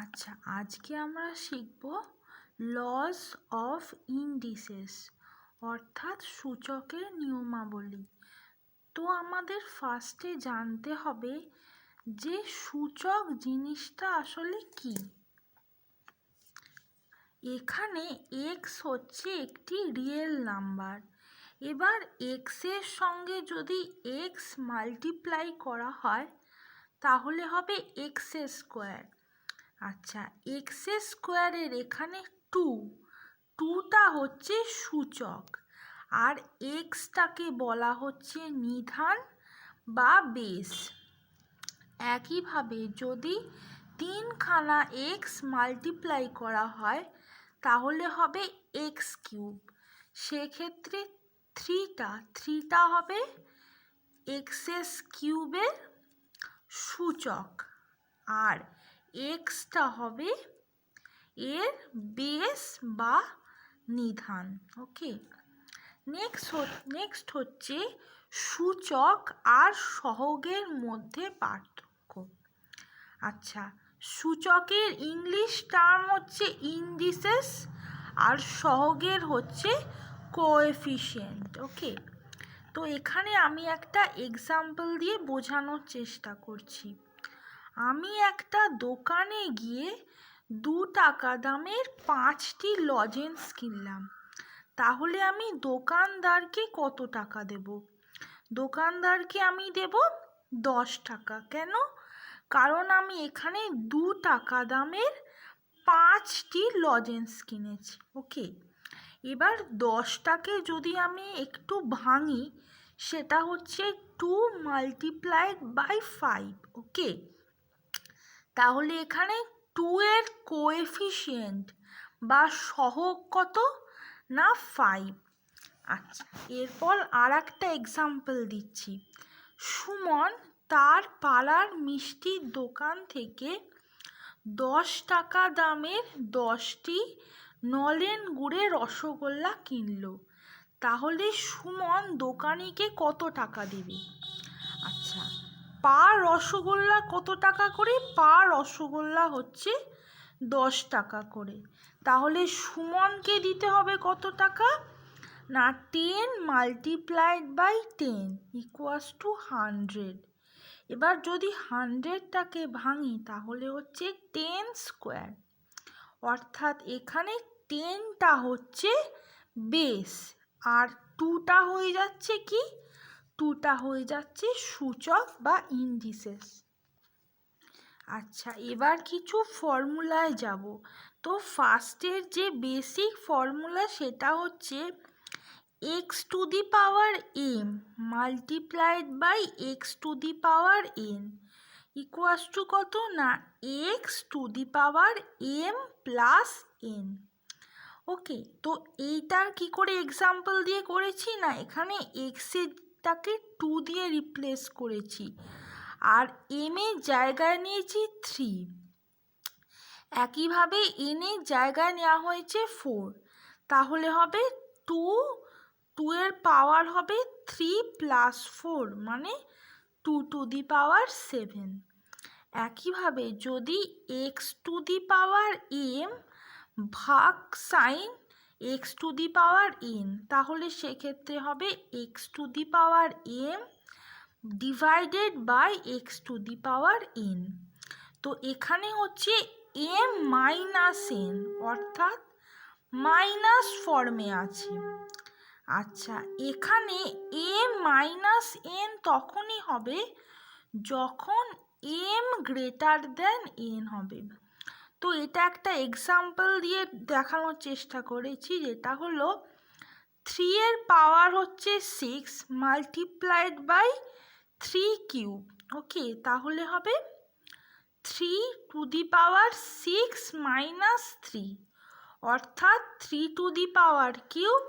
আচ্ছা, আজকে আমরা শিখব লস অফ ইন্ডিসেস অর্থাৎ সূচকের নিয়মাবলী। তো আমাদের ফার্স্টে জানতে হবে যে সূচক জিনিসটা আসলে কি। এখানে এক্স হচ্ছে একটি রিয়েল নাম্বার। এবার এক্স এর সঙ্গে যদি এক্স মাল্টিপ্লাই করা হয় তাহলে হবে এক্স স্কোয়ার। আচ্ছা, এক্স স্কোয়ারের এখানে টুটা হচ্ছে সূচক আর এক্সটাকে বলা হচ্ছে নিধান বা বেস। একইভাবে যদি 3খানা এক্স মাল্টিপ্লাই করা হয় তাহলে হবে এক্স কিউব। সেক্ষেত্রে থ্রিটা হবে এক্স কিউবের সূচক আর এক্সটা হবে এর বেস বা নিধান। ওকে, নেক্সট হচ্ছে সূচক আর সহগের মধ্যে পার্থক্য। আচ্ছা, সূচকের ইংলিশ টার্ম হচ্ছে ইন্ডিসেস আর সহগের হচ্ছে কোএফিশিয়েন্ট। ওকে, তো এখানে আমি একটা এক্সাম্পল দিয়ে বোঝানোর চেষ্টা করছি। আমি একটা দোকানে গিয়ে 2 টাকা দামের 5টি লজেন্স কিনলাম। তাহলে আমি দোকানদারকে কত টাকা দেব? দোকানদারকে আমি দেব 10 টাকা। কেন? কারণ আমি এখানে 2 টাকা দামের 5টি লজেন্স কিনেছি। ওকে, এবার 10টাকে যদি আমি একটু ভাঙি সেটা হচ্ছে 2 মাল্টিপ্লাইড বাই 5। ওকে, তাহলে এখানে 2 এর কোএফিশিয়েন্ট বা সহগ কত না 5। আচ্ছা, এরপর আর একটা এক্সাম্পল দিচ্ছি। সুমন তার পাড়ার মিষ্টির দোকান থেকে 10 টাকা দামের 10টি নলেন গুড়ের রসগোল্লা কিনলো। তাহলে সুমন দোকানিকে কত টাকা দেবে? আচ্ছা, পার রসগোল্লা কত টাকা করে? পার রসগোল্লা হচ্ছে 10 টাকা করে। তাহলে সুমনকে দিতে হবে কত টাকা না 10 মাল্টিপ্লাইড বাই 10 ইকুয়ালস টু 100। এবার যদি 100টাকে ভাঙি তাহলে হচ্ছে 10 স্কোয়ার। অর্থাৎ এখানে 10টা হচ্ছে বেস আর 2টা হয়ে যাচ্ছে কি? 2টা হয়ে যাচ্ছে সূচক বা ইন্ডিসেস। আচ্ছা, এবার কিছু ফর্মুলায় যাব। তো ফার্স্টের যে বেসিক ফর্মুলা সেটা হচ্ছে x to the power m multiplied by x to the power n equals to কত না x to the power m plus n. Okay, তো এইটার কি করে এক্সাম্পল দিয়ে করেছি না এখানে এক্সটাকে 2 দিয়ে রিপ্লেস করেছি আর এম এর জায়গায় নিয়েছি 3। একইভাবে এন এর জায়গায় নেওয়া হয়েছে 4। তাহলে হবে 2 এর পাওয়ার হবে 3 প্লাস 4 মানে 2 টু দি পাওয়ার 7। একইভাবে যদি x to the power m ভাগ sign x to the power n তাহলে সেক্ষেত্রে হবে x to the power m divided by x to the power n. তো এখানে হচ্ছে এম মাইনাস এন অর্থাৎ মাইনাস ফর্মে আছে। আচ্ছা, এখানে এম মাইনাস এন তখনই হবে যখন এম গ্রেটার দেন এন হবে। তো এটা একটা এক্সাম্পল দিয়ে দেখানোর চেষ্টা করেছি, যেটা হলো 3 এর পাওয়ার হচ্ছে 6 মাল্টিপ্লাইড বাই 3 কিউব। ওকে, তাহলে হবে 3 টু দি পাওয়ার 6 মাইনাস 3 অর্থাৎ 3 টু দি পাওয়ার কিউব।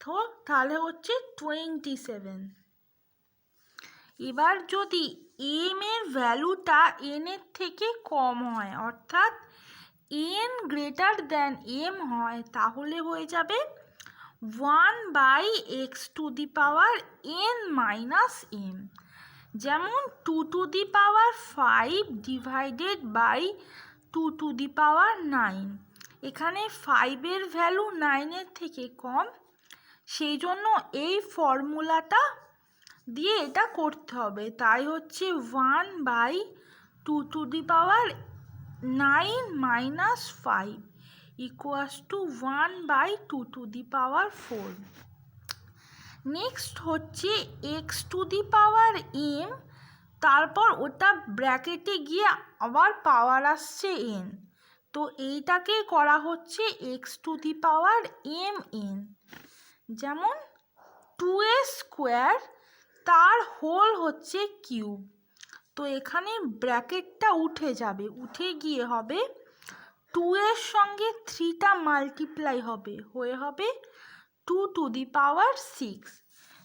তো তাহলে হচ্ছে 27। এবার যদি এম এর ভ্যালুটা এন এর থেকে কম হয় অর্থাৎ এন গ্রেটার দ্যান এম হয় তাহলে হয়ে যাবে 1 by x to the power n minus m. যেমন 2 to the power 5 divided by 2 to the power 9। এখানে 5-এর ভ্যালু 9-এর থেকে কম, সেই জন্য এই ফর্মুলাটা দিয়ে এটা করতে হবে। তাই হচ্ছে 1/2 to the power 9 minus 5 equals to 1/2 to the power 4। Next হচ্ছে x to the power m, তারপর ওটা ব্র্যাকেটে গিয়ে আবার পাওয়ার আসছে n, তো এইটাকে করা হচ্ছে x to the power mn। যেমন 2a স্কোয়ার তার হোল হচ্ছে কিউব, তো এখানে ব্র্যাকেটটা উঠে যাবে, উঠে গিয়ে হবে 2 এর সঙ্গে 3টা মাল্টিপ্লাই হবে, হয়ে হবে 2 টু দি পাওয়ার 6।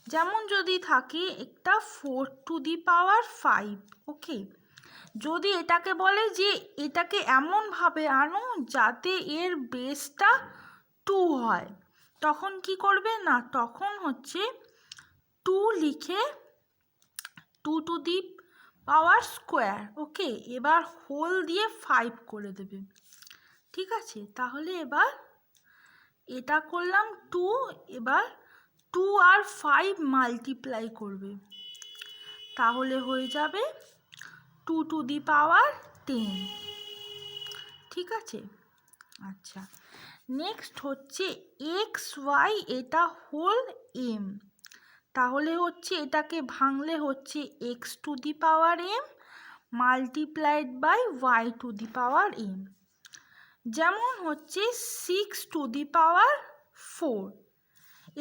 যেমন যদি থাকে একটা 4 টু দি পাওয়ার 5। ওকে, যদি এটাকে বলে যে এটাকে এমনভাবে আনো যাতে এর বেসটা 2 হয়, তখন কি করবে না, তখন হচ্ছে 2 লিখে 2 টু দি পাওয়ার স্কোয়ার। ওকে, এবার হোল দিয়ে 5 করে দেবে। ঠিক আছে, তাহলে এবার এটা করলাম 2, এবার 2 আর 5 মাল্টিপ্লাই করবে, তাহলে হয়ে যাবে 2 টু দি পাওয়ার 10। ঠিক আছে, আচ্ছা নেক্সট হচ্ছে এক্স ওয়াই, এটা হোল m, তাহলে হচ্ছে এটাকে ভাঙলে হচ্ছে x to the power m multiplied by y to the power m। যেমন হচ্ছে 6 টু দি পাওয়ার 4,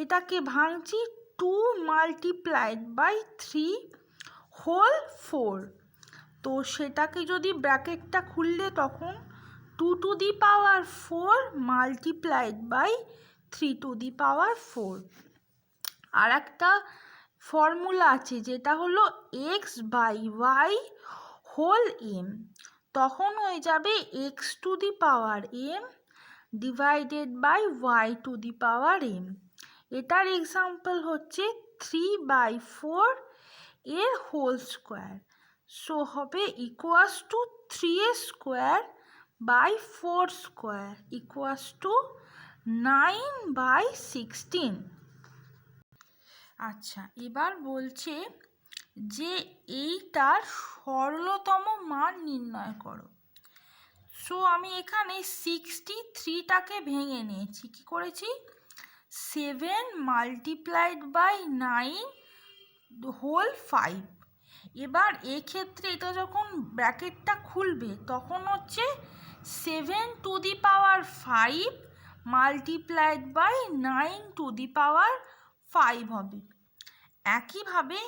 এটাকে ভাঙছি 2 মাল্টিপ্লাইড বাই 3 হোল 4, তো সেটাকে যদি ব্র্যাকেটটা খুললে তখন 2 to the power 4 multiplied by 3 to the power 4। আর একটা ফর্মুলা আছে যেটা হলো x by y whole m, তখন হয়ে যাবে x to the power m divided by y to the power m। এটার এক্সাম্পল হচ্ছে 3/4 এর হোল স্কোয়ার, সো হবে equals to 3a square by 4 square equals to 9/16। আচ্ছা, এবার বলছে যে এইটার সরলতম মান নির্ণয় করো। সো আমি এখানে 63টাকে ভেঙে নিয়েছি, কি করেছি 7 মাল্টিপ্লাইড বাই 9 হোল 5। এবার এক্ষেত্রে এটা যখন ব্র্যাকেটটা খুলবে তখন হচ্ছে 7 to the power 5 multiplied by 9 to the power 5 হবে। একইভাবে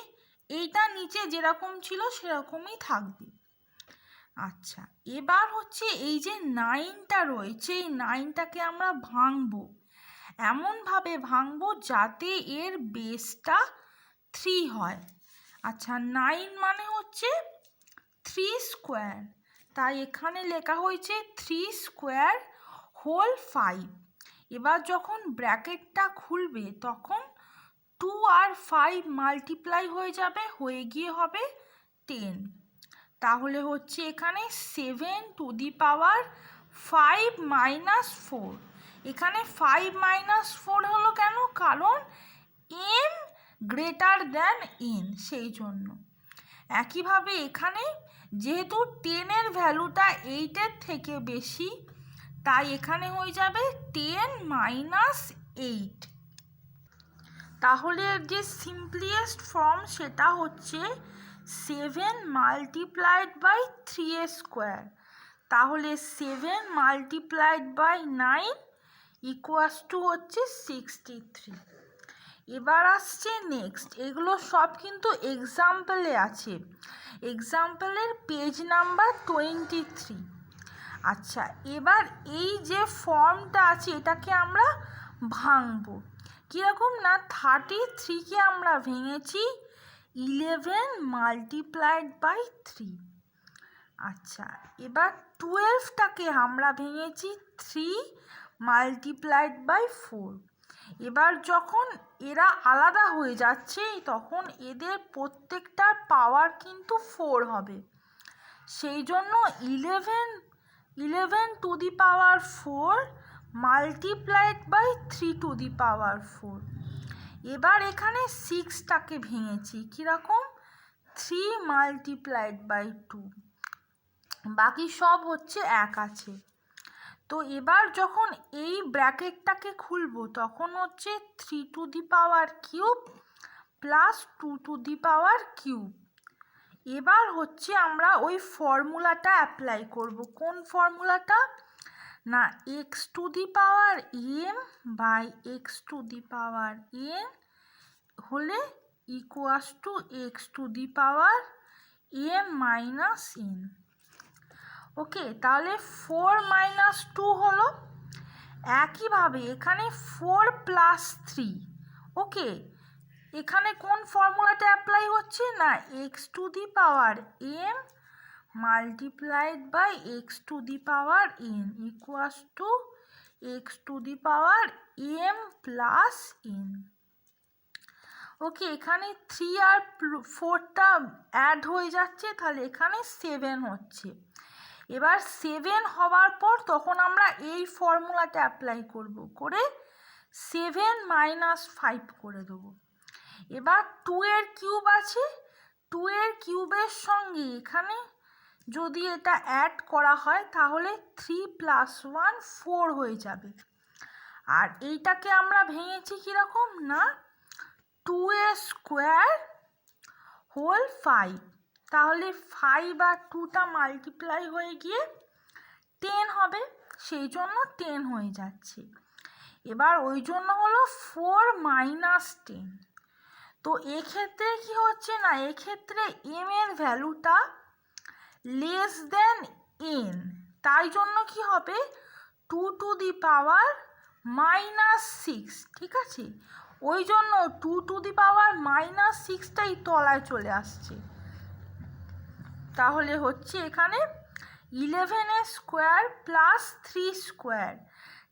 এইটা নিচে যেরকম ছিল সেরকমই থাকবে। আচ্ছা, এবার হচ্ছে এই যে 9টা রয়েছে, এই 9টাকে আমরা ভাঙবো, এমনভাবে ভাঙবো যাতে এর বেসটা 3 হয়। আচ্ছা, 9 মানে হচ্ছে 3 স্কোয়ার, তাই এখানে লেখা হয়েছে 3 স্কোয়ার হোল 5। এবার যখন ব্র্যাকেটটা খুলবে তখন 2 আর 5 মাল্টিপ্লাই হয়ে যাবে, হয়ে গিয়ে হবে 10, তাহলে হচ্ছে এখানে 7 টু দি পাওয়ার 5 মাইনাস 4। এখানে 5 মাইনাস 4 হলো কেন, কারণ m গ্রেটার দ্যান n, সেই জন্য। একইভাবে এখানে যেহেতু 10-এর ভ্যালুটা 8-এর থেকে বেশি, তাই এখানে হয়ে যাবে 10 মাইনাস 8। তাহলে যে সিম্পলিয়েস্ট ফর্ম সেটা হচ্ছে 7 মাল্টিপ্লাইড বাই 3a স্কোয়ার, তাহলে 7 মাল্টিপ্লাইড বাই 9 ইকুয়াস টু হচ্ছে 63। এবার আসছে নেক্সট, এগুলো সব কিন্তু এক্সাম্পলে আছে, এক্সাম্পলের পেজ নাম্বার 23। আচ্ছা, এবার এই যে ফর্মটা আছে এটাকে আমরা ভাঙবো কীরকম না, 33কে আমরা ভেঙেছি 11 মাল্টিপ্লাইড বাই 3। আচ্ছা, এবার 12টাকে আমরা ভেঙেছি 3 মাল্টিপ্লাইড বাই 4। এবার যখন এরা আলাদা হয়ে যাচ্ছে তখন এদের প্রত্যেকটার পাওয়ার কিন্তু 4 হবে, সেই জন্য 11 11 to the power 4 multiplied by 3 to the power 4। এবার এখানে 6টাকে ভেঙেছি কীরকম, 3 multiplied by 2, বাকি সব হচ্ছে 1 আছে। তো এবার যখন এই ব্র্যাকেটটাকে খুলবো তখন হচ্ছে 3 to the power cube plus 2 to the power cube. এবার হচ্ছে আমরা ওই ফর্মুলাটা অ্যাপ্লাই করব। কোন ফর্মুলাটা না, x to the power m by x to the power n হলে equals to x to the power m minus n. Okay, তাহলে 4 মাইনাস 2 হলো। একইভাবে এখানে 4 প্লাস 3। ওকে, এখানে কোন ফর্মুলাটা অ্যাপ্লাই হচ্ছে না, x to the power m multiplied by x to the power n equals to x to the power m plus n. Okay, এখানে 3 আর 4টা অ্যাড হয়ে যাচ্ছে, তাহলে এখানে 7 হচ্ছে। এবার 7 হওয়ার পর তখন আমরা এই ফর্মুলাটা অ্যাপ্লাই করব, করে 7 মাইনাস 5 করে দেবো। এবার 2 এর কিউব আছে, 2 এর কিউবের সঙ্গে এখানে যদি এটা অ্যাড করা হয় তাহলে 3 প্লাস 1 4 হয়ে যাবে। আর এইটাকে আমরা ভেঙেছি কীরকম না, 2a স্কোয়ার হোল 5, তাহলে 5 আর 2টা মাল্টিপ্লাই হয়ে গিয়ে 10 হবে, সেই জন্য 10 হয়ে যাচ্ছে। এবার ওই জন্য হলো 4 মাইনাস 10। তো এক্ষেত্রে কি হচ্ছে না, এক্ষেত্রে এম এর ভ্যালুটা লেস দেন এন, তাই জন্য কি হবে 2 টু দি পাওয়ার মাইনাস 6। ঠিক আছে, ওই জন্য 2 টু দি পাওয়ার মাইনাস 6টাই তলায় চলে আসছে। তাহলে হচ্ছে এখানে 11 square plus 3 square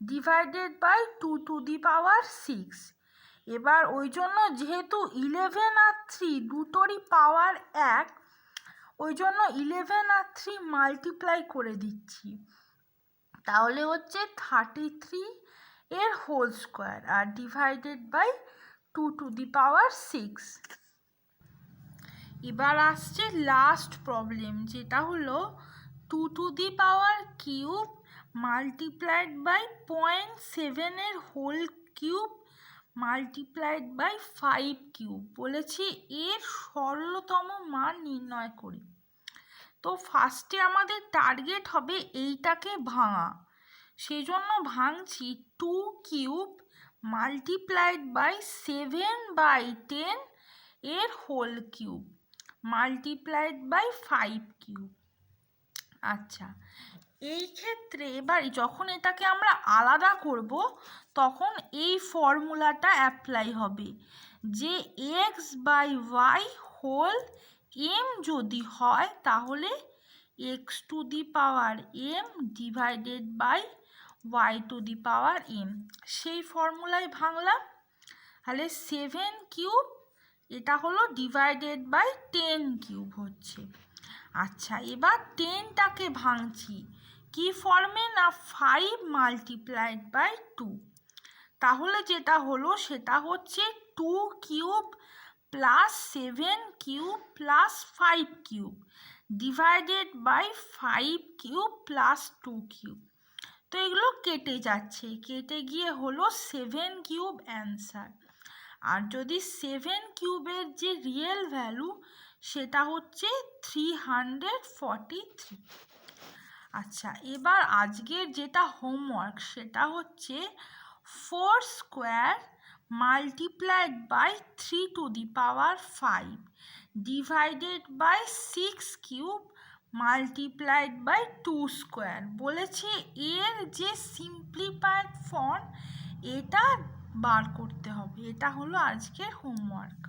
divided by 2 to the power 6। এবার ওই জন্য যেহেতু 11 আর 3 দুটোরই পাওয়ার 1, ওই জন্য 11 আর 3 মাল্টিপ্লাই করে দিচ্ছি, তাহলে হচ্ছে 33 এর হোল স্কোয়ার আর divided by 2 to the power 6। এবার আসছে লাস্ট প্রবলেম, যেটা হলো 2 to the power cube multiplied by 0.7 এর whole cube multiplied by 5 cube. বলেছি এর সরলতম মান নির্ণয় করি। তো ফার্স্টে আমাদের টার্গেট হবে এইটাকে ভাঙা, সেই জন্য ভাঙছি 2 কিউব মাল্টিপ্লাইড বাই 7 বাই 10 এর whole cube multiplied by 5 cube. আচ্ছা, এই ক্ষেত্রে এবার যখন এটাকে আমরা আলাদা করব তখন এই ফর্মুলাটা অ্যাপ্লাই হবে, যে x by y whole m যদি হয় তাহলে x to the power m divided by y to the power m. সেই ফর্মুলায় ভাঙলাম, তাহলে 7 কিউব এটা হলো ডিভাইডেড বাই 10 কিউব হচ্ছে। আচ্ছা, এবার 10টাকে ভাঙছি কি ফর্মে না 5 মাল্টিপ্লাইড বাই 2, তাহলে যেটা হলো সেটা হচ্ছে 2 cube plus 7 cube plus 5 cube divided by 5 cube plus 2 cube. তো এগুলো কেটে যাচ্ছে, কেটে গিয়ে হলো 7 কিউব অ্যান্সার। আর যদি 7 কিউবের যে রিয়েল ভ্যালু সেটা হচ্ছে 343। আচ্ছা, এবার আজকের যেটা হোমওয়ার্ক সেটা হচ্ছে 4 square multiplied by 3 to the power 5 divided by 6 cube multiplied by 2 square. বলেছে এর যে সিম্পলিফাইড ফর্ম এটা বার করতে হবে। এটা হলো আজকের হোমওয়ার্ক।